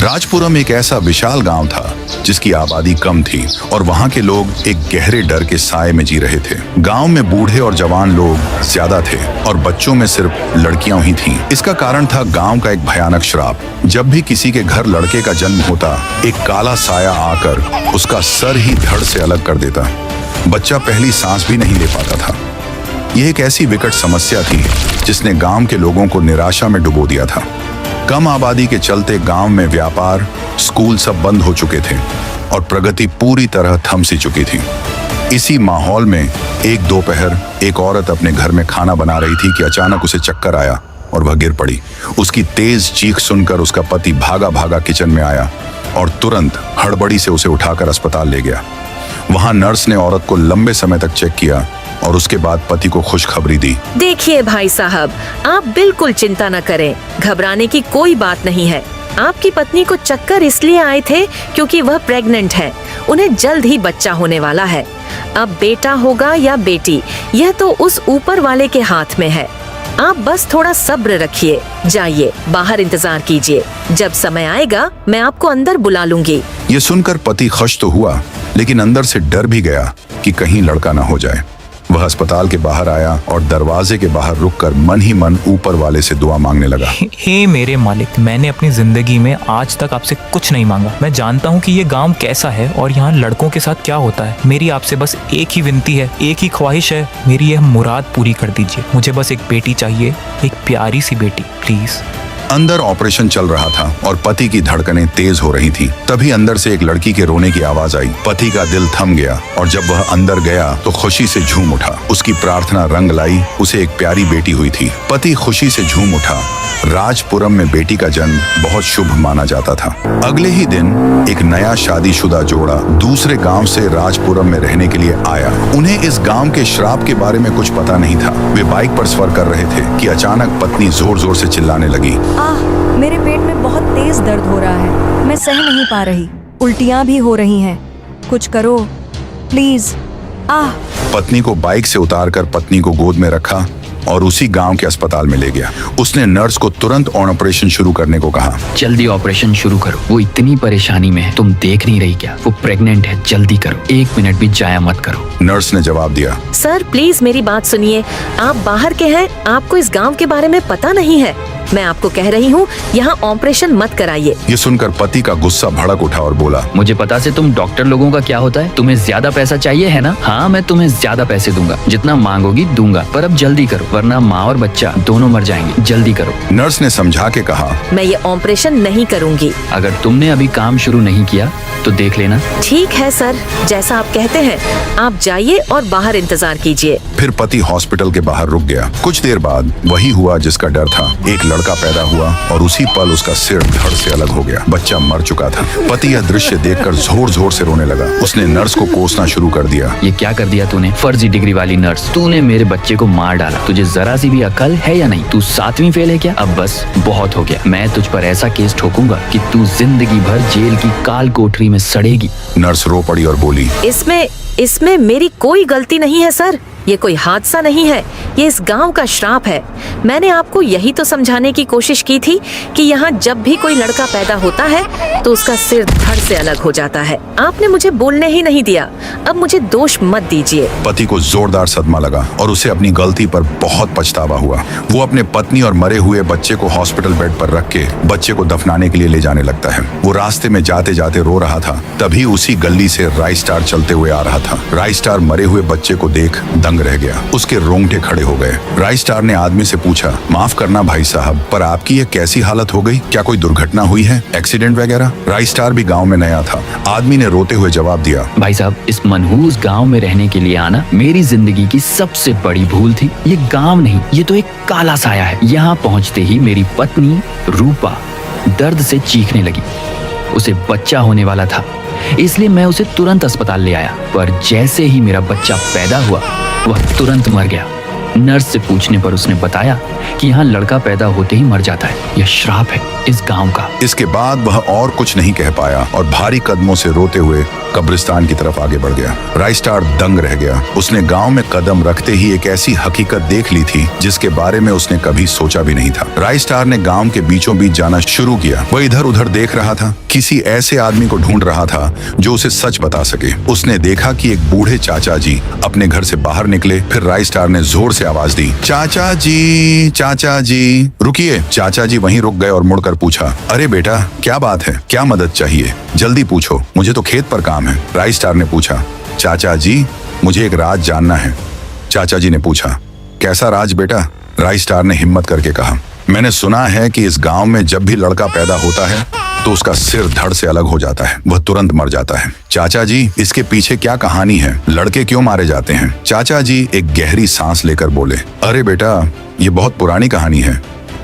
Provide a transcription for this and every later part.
राजपुरम एक ऐसा विशाल गांव था जिसकी आबादी कम थी और वहां के लोग एक गहरे डर के साए में जी रहे थे। गांव में बूढ़े और जवान लोग ज्यादा थे और बच्चों में सिर्फ लड़कियां ही थीं। इसका कारण था गांव का एक भयानक श्राप। जब भी किसी के घर लड़के का जन्म होता, एक काला साया आकर उसका सर ही धड़ से अलग कर देता। बच्चा पहली सांस भी नहीं ले पाता था। यह एक ऐसी विकट समस्या थी जिसने गांव के लोगों को निराशा में डुबो दिया था। कम आबादी के चलते गांव में व्यापार, स्कूल सब बंद हो चुके थे और प्रगति पूरी तरह थम सी चुकी थी। इसी माहौल में एक दोपहर एक औरत अपने घर में खाना बना रही थी कि अचानक उसे चक्कर आया और वह गिर पड़ी। उसकी तेज चीख सुनकर उसका पति भागा भागा किचन में आया और तुरंत हड़बड़ी से उसे उठाकर अस्पताल ले गया। वहां नर्स ने औरत को लंबे समय तक चेक किया और उसके बाद पति को खुशखबरी दी। देखिए भाई साहब, आप बिल्कुल चिंता न करें, घबराने की कोई बात नहीं है। आपकी पत्नी को चक्कर इसलिए आए थे क्योंकि वह प्रेग्नेंट है। उन्हें जल्द ही बच्चा होने वाला है। अब बेटा होगा या बेटी, यह तो उस ऊपर वाले के हाथ में है। आप बस थोड़ा सब्र रखिए। जाइए बाहर इंतजार कीजिए, जब समय आएगा मैं आपको अंदर बुला लूंगी। ये सुनकर पति खुश तो हुआ, लेकिन अंदर से डर भी गया कि कहीं लड़का न हो जाए। वह अस्पताल के बाहर आया और दरवाजे के बाहर रुककर मन ही मन ऊपर वाले से दुआ मांगने लगा। हे मेरे मालिक, मैंने अपनी जिंदगी में आज तक आपसे कुछ नहीं मांगा। मैं जानता हूँ कि ये गांव कैसा है और यहाँ लड़कों के साथ क्या होता है। मेरी आपसे बस एक ही विनती है, एक ही ख्वाहिश है, मेरी यह मुराद पूरी कर दीजिए। मुझे बस एक बेटी चाहिए, एक प्यारी सी बेटी, प्लीज। अंदर ऑपरेशन चल रहा था और पति की धड़कनें तेज हो रही थीं। तभी अंदर से एक लड़की के रोने की आवाज आई। पति का दिल थम गया और जब वह अंदर गया तो खुशी से झूम उठा। उसकी प्रार्थना रंग लाई, उसे एक प्यारी बेटी हुई थी। पति खुशी से झूम उठा। राजपुरम में बेटी का जन्म बहुत शुभ माना जाता था। अगले ही दिन एक नया शादीशुदा जोड़ा दूसरे गांव से राजपुरम में रहने के लिए आया। उन्हें इस गांव के श्राप के बारे में कुछ पता नहीं था। वे बाइक पर सफर कर रहे थे कि अचानक पत्नी जोर जोर से चिल्लाने लगी। मेरे पेट में बहुत तेज दर्द हो रहा है, मैं सह नहीं पा रही, उल्टियां भी हो रही हैं, कुछ करो प्लीज। पत्नी को बाइक से उतारकर पत्नी को गोद में रखा और उसी गांव के अस्पताल में ले गया। उसने नर्स को तुरंत ऑपरेशन शुरू करने को कहा। जल्दी ऑपरेशन शुरू करो, वो इतनी परेशानी में है, तुम देख नहीं रही क्या? वो प्रेग्नेंट है, जल्दी करो, 1 मिनट भी जाया मत करो। नर्स ने जवाब दिया। सर प्लीज मेरी बात सुनिए, आप बाहर के हैं, आपको इस गांव के बारे में पता नहीं है। मैं आपको कह रही हूँ यहाँ ऑपरेशन मत कराइए। ये सुनकर पति का गुस्सा भड़क उठा और बोला, मुझे पता से तुम डॉक्टर लोगों का क्या होता है। तुम्हें ज्यादा पैसा चाहिए है ना? हाँ, मैं तुम्हें ज्यादा पैसे दूंगा, जितना मांगोगी दूंगा, पर अब जल्दी करो वरना माँ और बच्चा दोनों मर जाएंगे। जल्दी करो। नर्स ने समझा के कहा, मैं ये ऑपरेशन नहीं करूँगी। अगर तुमने अभी काम शुरू नहीं किया तो देख लेना। ठीक है सर, जैसा आप कहते हैं, आप जाइए और बाहर इंतजार कीजिए। फिर पति हॉस्पिटल के बाहर रुक गया। कुछ देर बाद वही हुआ जिसका डर था। एक लड़का पैदा हुआ और उसी पल उसका सिर धड़ से अलग हो गया। बच्चा मर चुका था। पति यह दृश्य देखकर जोर जोर से रोने लगा। उसने नर्स को कोसना शुरू कर दिया। ये क्या कर दिया तूने, फर्जी डिग्री वाली नर्स? तूने मेरे बच्चे को मार डाला। तुझे जरा सी भी अकल है या नहीं? तू 7वीं फेल है क्या? अब बस बहुत हो गया। मैं तुझ पर ऐसा केस ठोकूंगा कि तू जिंदगी भर जेल की काल कोठरी में सड़ेगी। नर्स रो पड़ी और बोली, इसमें मेरी कोई गलती नहीं है सर। ये कोई हादसा नहीं है, ये इस गांव का श्राप है। मैंने आपको यही तो समझाने की कोशिश की थी कि यहाँ जब भी कोई लड़का पैदा होता है तो उसका सिर धड़ से अलग हो जाता है। आपने मुझे बोलने ही नहीं दिया। अब मुझे दोष मत दीजिए। पति को जोरदार सदमा लगा और उसे अपनी गलती पर बहुत पछतावा हुआ। वो अपने पत्नी और मरे हुए बच्चे को हॉस्पिटल बेड पर रख के बच्चे को दफनाने के लिए ले जाने लगता है। वो रास्ते में जाते जाते रो रहा था। तभी उसी गली से राइस्टार चलते हुए आ रहा था। राइस्टार मरे हुए बच्चे को देख दंग रह गया। उसके रोंगटे खड़े हो गए। राइस्टार ने आदमी से पूछा, माफ करना भाई साहब, पर आपकी ये कैसी हालत हो गई? क्या कोई दुर्घटना हुई है, एक्सीडेंट वगैरह? राइस्टार भी गांव में नया था। आदमी ने रोते हुए जवाब दिया, भाई साहब, इस मनहूस गांव में रहने के लिए आना मेरी जिंदगी की सबसे बड़ी भूल थी। ये गांव नहीं, ये तो एक काला साया है। यहाँ पहुँचते ही मेरी पत्नी रूपा दर्द से चीखने लगी। उसे बच्चा होने वाला था, इसलिए मैं उसे तुरंत अस्पताल ले आया। पर जैसे ही मेरा बच्चा पैदा हुआ वह तुरंत मर गया। नर्स से पूछने पर उसने बताया कि यहाँ लड़का पैदा होते ही मर जाता है। यह श्राप है इस गांव का। इसके बाद वह और कुछ नहीं कह पाया और भारी कदमों से रोते हुए कब्रिस्तान की तरफ आगे बढ़ गया। राइस्टार दंग रह गया। उसने गांव में कदम रखते ही एक ऐसी हकीकत देख ली थी जिसके बारे में उसने कभी सोचा भी नहीं था। राइस्टार ने गांव के बीचों बीच जाना शुरू किया। वह इधर उधर देख रहा था, किसी ऐसे आदमी को ढूंढ रहा था जो उसे सच बता सके। उसने देखा कि एक बूढ़े चाचा जी अपने घर से बाहर निकले। फिर राइस्टार ने जोर से आवाज दी, चाचा जी, चाचा जी। रुकिए। चाचा जी वहीं रुक गए और मुड़कर पूछा, अरे बेटा, क्या बात है? क्या मदद चाहिए? जल्दी पूछो, मुझे तो खेत पर काम है। राइस्टार ने पूछा, चाचा जी, मुझे एक राज जानना है। चाचा जी ने पूछा, कैसा राज बेटा? राइस्टार ने हिम्मत करके कहा, मैंने सुना है कि इस गांव में जब भी लड़का पैदा होता है तो उसका सिर धड़ से अलग हो जाता है, वह तुरंत मर जाता है। चाचा जी, इसके पीछे क्या कहानी है? लड़के क्यों मारे जाते हैं? चाचा जी एक गहरी सांस लेकर बोले, अरे बेटा, ये बहुत पुरानी कहानी है।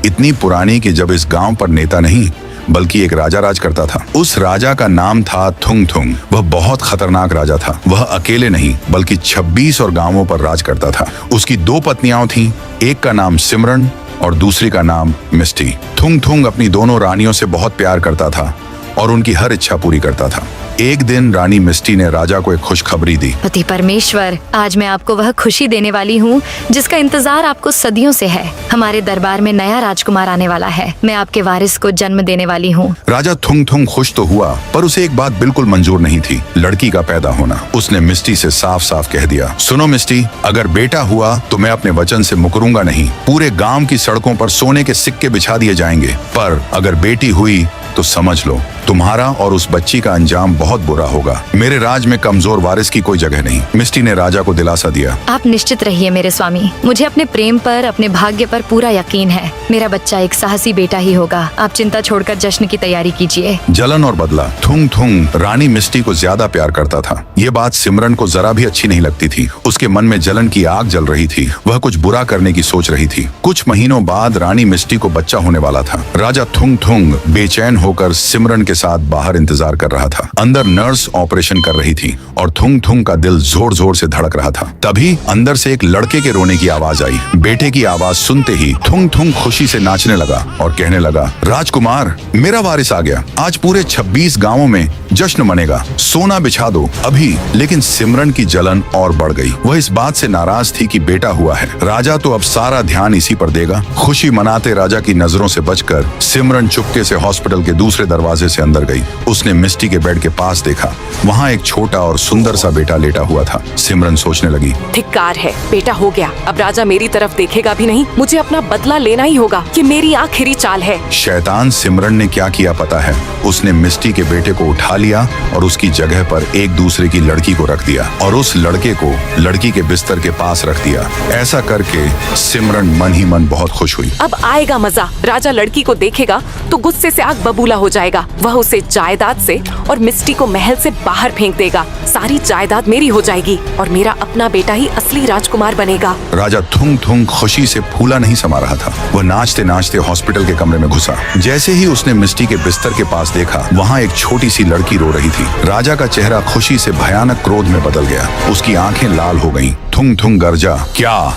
इतनी पुरानी कि जब इस गांव पर नेता नहीं बल्कि एक राजा राज करता था। उस राजा का नाम था थुंग थुंग। वह बहुत खतरनाक राजा था। वह अकेले नहीं बल्कि 26 और गांवों पर राज करता था। उसकी 2 पत्नियां थीं, एक का नाम सिमरन और दूसरी का नाम मिस्टी। थुंग थुंग अपनी दोनों रानियों से बहुत प्यार करता था और उनकी हर इच्छा पूरी करता था। एक दिन रानी मिस्टी ने राजा को एक खुशखबरी दी। पति परमेश्वर, आज मैं आपको वह खुशी देने वाली हूँ जिसका इंतजार आपको सदियों से है। हमारे दरबार में नया राजकुमार आने वाला है। मैं आपके वारिस को जन्म देने वाली हूँ। राजा थुंग थुंग खुश तो हुआ, पर उसे एक बात बिल्कुल मंजूर नहीं थी, लड़की का पैदा होना। उसने मिस्टी से साफ साफ कह दिया, सुनो मिस्टी, अगर बेटा हुआ तो मैं अपने वचन से मुकरूंगा नहीं। पूरे गांव की सड़कों पर सोने के सिक्के बिछा दिए जाएंगे। पर अगर बेटी हुई तो समझ लो, तुम्हारा और उस बच्ची का अंजाम बहुत बुरा होगा। मेरे राज में कमजोर वारिस की कोई जगह नहीं। मिस्टी ने राजा को दिलासा दिया। आप निश्चित रहिए मेरे स्वामी, मुझे अपने प्रेम पर, अपने भाग्य पर पूरा यकीन है। मेरा बच्चा एक साहसी बेटा ही होगा। आप चिंता छोड़कर जश्न की तैयारी कीजिए। जलन और बदला। थुंग थुंग रानी मिस्टी को ज्यादा प्यार करता था। ये बात सिमरन को जरा भी अच्छी नहीं लगती थी। उसके मन में जलन की आग जल रही थी। वह कुछ बुरा करने की सोच रही थी। कुछ महीनों बाद रानी मिस्टी को बच्चा होने वाला था। राजा थुंग थुंग बेचैन होकर सिमरन के साथ बाहर इंतजार कर रहा था। अंदर नर्स ऑपरेशन कर रही थी और थुंग थुंग का दिल जोर जोर से धड़क रहा था। तभी अंदर से एक लड़के के रोने की आवाज आई। बेटे की आवाज सुनते ही थुंग थुंग खुशी से नाचने लगा और कहने लगा, राजकुमार, मेरा वारिस आ गया। आज पूरे 26 गांवों में जश्न मनेगा। सोना बिछा दो अभी। लेकिन सिमरन की जलन और बढ़ गई। वह इस बात से नाराज थी कि बेटा हुआ है। राजा तो अब सारा ध्यान इसी पर देगा। खुशी मनाते राजा की नजरों से बचकर सिमरन चुपके से हॉस्पिटल के दूसरे दरवाजे से अंदर गई। उसने मिस्टी के बेड के पास देखा। वहाँ एक छोटा और सुंदर सा बेटा लेटा हुआ था। सिमरन सोचने लगी, धिक्कार है, बेटा हो गया। अब राजा मेरी तरफ देखेगा भी नहीं। मुझे अपना बदला लेना ही होगा। ये मेरी आखिरी चाल है। शैतान सिमरन ने क्या किया पता है? उसने मिस्टी के बेटे को उठा लिया और उसकी जगह पर एक दूसरे की लड़की को रख दिया और उस लड़के को लड़की के बिस्तर के पास रख दिया। ऐसा करके सिमरन मन ही मन बहुत खुश हुई। अब आएगा मजा। राजा लड़की को देखेगा तो गुस्से से आग बबूला हो जाएगा। वह उसे जायदाद से और मिस्टी को महल से बाहर फेंक देगा। सारी जायदाद मेरी हो जाएगी और मेरा अपना बेटा ही असली राजकुमार बनेगा। राजा थुंग थुंग खुशी से फूला नहीं समा रहा था। वह नाचते नाचते हॉस्पिटल के कमरे में घुसा। जैसे ही उसने मिस्टी के बिस्तर के पास देखा, वहाँ एक छोटी सी लड़की रो रही थी। राजा का चेहरा खुशी से भयानक क्रोध में बदल गया। उसकी आंखें लाल हो गईं। थुंग थुंग गरजा,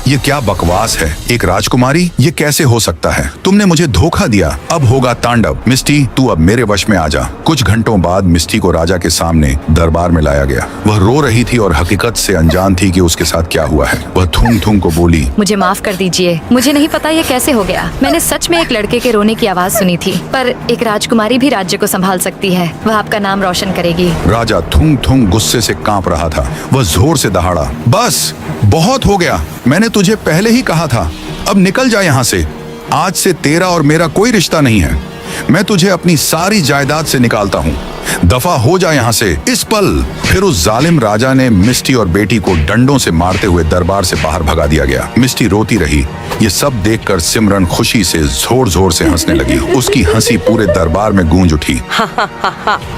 ये क्या बकवास है? एक राजकुमारी? ये कैसे हो सकता है? तुमने मुझे धोखा दिया। अब होगा तांडव। मिस्टी, तू अब मेरे वश में आ जा। कुछ घंटों बाद मिस्टी को राजा के सामने दरबार में लाया गया। वह रो रही थी और हकीकत से अनजान थी कि उसके साथ क्या हुआ है। वह थुंग थुंग को बोली, मुझे माफ कर दीजिए। मुझे नहीं पता ये कैसे हो गया। मैंने सच में एक लड़के के रोने की आवाज सुनी थी। पर एक राजकुमारी भी राज्य को संभाल सकती है। वह आपका नाम रोशन करेगी। राजा थुंग थुंग गुस्से से कांप रहा था। वह जोर से दहाड़ा, बस बहुत हो गया। मैंने तुझे पहले ही कहा था। अब निकल जा यहाँ से। आज से तेरा और मेरा कोई रिश्ता नहीं है। मैं तुझे अपनी सारी जायदाद से निकालता हूँ। दफा हो जा यहाँ से इस पल। फिर उस जालिम राजा ने मिस्टी और बेटी को डंडों से मारते हुए दरबार से बाहर भगा दिया गया। मिस्टी रोती रही। ये सब देखकर सिमरन खुशी से जोर जोर से हंसने लगी। उसकी हंसी पूरे दरबार में गूंज उठी।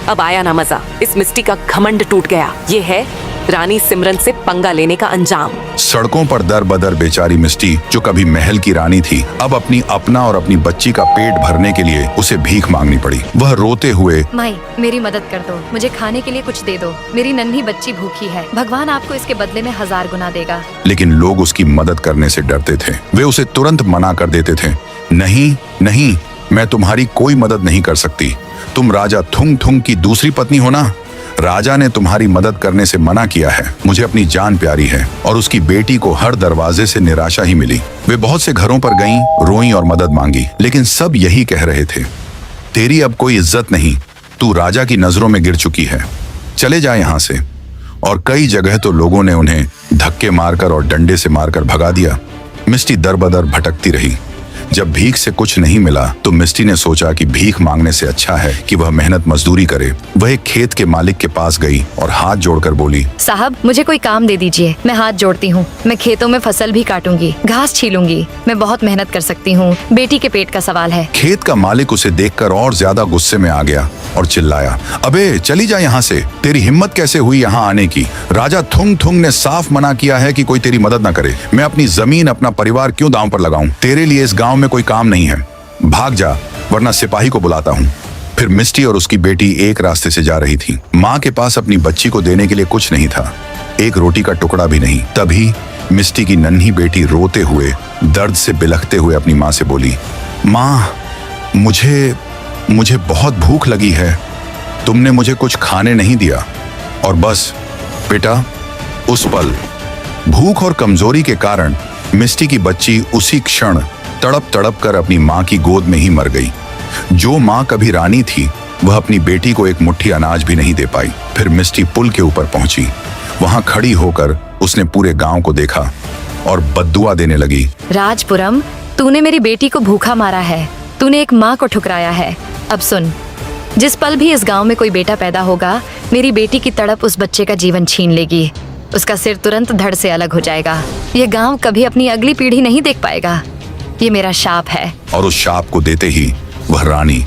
अब आया ना मजा। इस मिस्टी का घमंड टूट गया। ये है रानी सिमरन से पंगा लेने का अंजाम। सड़कों पर दर बदर बेचारी मिस्टी, जो कभी महल की रानी थी, अब अपना और अपनी बच्ची का पेट भरने के लिए उसे भीख मांगनी पड़ी। वह रोते हुए, माई मेरी मदद कर दो, मुझे खाने के लिए कुछ दे दो, मेरी नन्ही बच्ची भूखी है, भगवान आपको इसके बदले में 1000 गुना देगा। लेकिन लोग उसकी मदद करने से डरते थे। वे उसे तुरंत मना कर देते थे। नहीं नहीं, मैं तुम्हारी कोई मदद नहीं कर सकती। तुम राजा थुंग थुंग की दूसरी पत्नी हो ना। राजा ने तुम्हारी मदद करने से मना किया है। मुझे अपनी जान प्यारी है। और उसकी बेटी को हर दरवाजे से निराशा ही मिली। वे बहुत से घरों पर गईं, रोईं और मदद मांगी, लेकिन सब यही कह रहे थे, तेरी अब कोई इज्जत नहीं, तू राजा की नजरों में गिर चुकी है, चले जा यहाँ से। और कई जगह तो लोगों ने उन्हें धक्के मारकर और डंडे से मारकर भगा दिया। मिस्टी दर बदर भटकती रही। जब भीख से कुछ नहीं मिला तो मिस्टी ने सोचा कि भीख मांगने से अच्छा है कि वह मेहनत मजदूरी करे। वह एक खेत के मालिक के पास गई और हाथ जोड़कर बोली, साहब मुझे कोई काम दे दीजिए, मैं हाथ जोड़ती हूँ, मैं खेतों में फसल भी काटूंगी, घास छीलूंगी, मैं बहुत मेहनत कर सकती हूँ, बेटी के पेट का सवाल है। खेत का मालिक उसे देखकर और ज्यादा गुस्से में आ गया और चिल्लाया, अबे चली जा यहाँ से, तेरी हिम्मत कैसे हुई यहाँ आने की? राजा थुंग थुंग ने साफ मना किया है कि कोई तेरी मदद न करे। मैं अपनी जमीन, अपना परिवार क्यों दांव पर लगाऊं? तेरे लिए इस गांव में कोई काम नहीं है, भाग जा वरना सिपाही को बुलाता हूँ। फिर मिस्टी और उसकी बेटी एक रास्ते से जा रही थी। माँ के पास अपनी बच्ची को देने के लिए कुछ नहीं था, एक रोटी का टुकड़ा भी नहीं। तभी मिस्टी की नन्ही बेटी रोते हुए, दर्द से बिलखते हुए अपनी माँ से बोली, माँ मुझे बहुत भूख लगी है, तुमने मुझे कुछ खाने नहीं दिया। और बस बेटा, उस पल भूख और कमजोरी के कारण मिस्टी की बच्ची उसी क्षण तड़प तड़प कर अपनी माँ की गोद में ही मर गई। जो माँ कभी रानी थी, वह अपनी बेटी को एक मुट्ठी अनाज भी नहीं दे पाई। फिर मिस्टी पुल के ऊपर पहुंची। वहां खड़ी होकर उसने पूरे गांव को देखा और बद्दुआ देने लगी। राजपुरम, तूने मेरी बेटी को भूखा मारा है, तूने एक माँ को ठुकराया है। अब सुन, जिस पल भी इस गांव में कोई बेटा पैदा होगा, मेरी बेटी की तड़प उस बच्चे का जीवन छीन लेगी। उसका सिर तुरंत धड़ से अलग हो जाएगा। ये गांव कभी अपनी अगली पीढ़ी नहीं देख पाएगा। ये मेरा शाप है। और उस शाप को देते ही वह रानी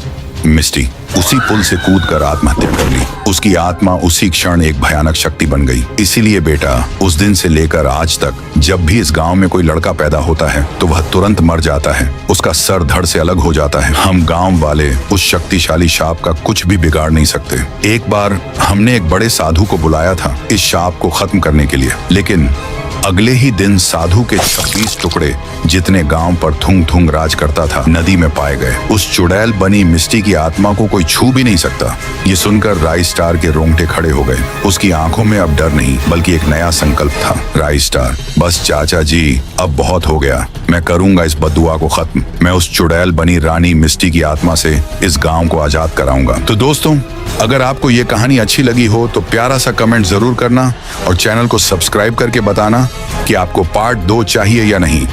मिस्टी उसी पुल से कूदकर आत्महत्या कर ली। उसकी आत्मा उसी क्षण एक भयानक शक्ति बन गई। इसीलिए बेटा, उस दिन से लेकर आज तक जब भी इस गांव में कोई लड़का पैदा होता है तो वह तुरंत मर जाता है, उसका सर धड़ से अलग हो जाता है। हम गांव वाले उस शक्तिशाली शाप का कुछ भी बिगाड़ नहीं सकते। एक बार हमने एक बड़े साधु को बुलाया था इस शाप को खत्म करने के लिए, लेकिन अगले ही दिन साधु के 26 टुकड़े जितने गांव पर थुंग थुंग राज करता था, नदी में पाए गए। उस चुड़ैल बनी मिस्टी की आत्मा को कोई छू भी नहीं सकता। ये सुनकर राई स्टार के रोंगटे खड़े हो गए। उसकी आंखों में अब डर नहीं, बल्कि एक नया संकल्प था। राई स्टार, बस चाचा जी, अब बहुत हो गया, मैं करूंगा इस बद्दुआ को खत्म। मैं उस चुड़ैल बनी रानी मिस्टी की आत्मा से इस गांव को आजाद कराऊंगा। तो दोस्तों, अगर आपको ये कहानी अच्छी लगी हो तो प्यारा सा कमेंट जरूर करना और चैनल को सब्सक्राइब करके बताना कि आपको पार्ट 2 चाहिए या नहीं।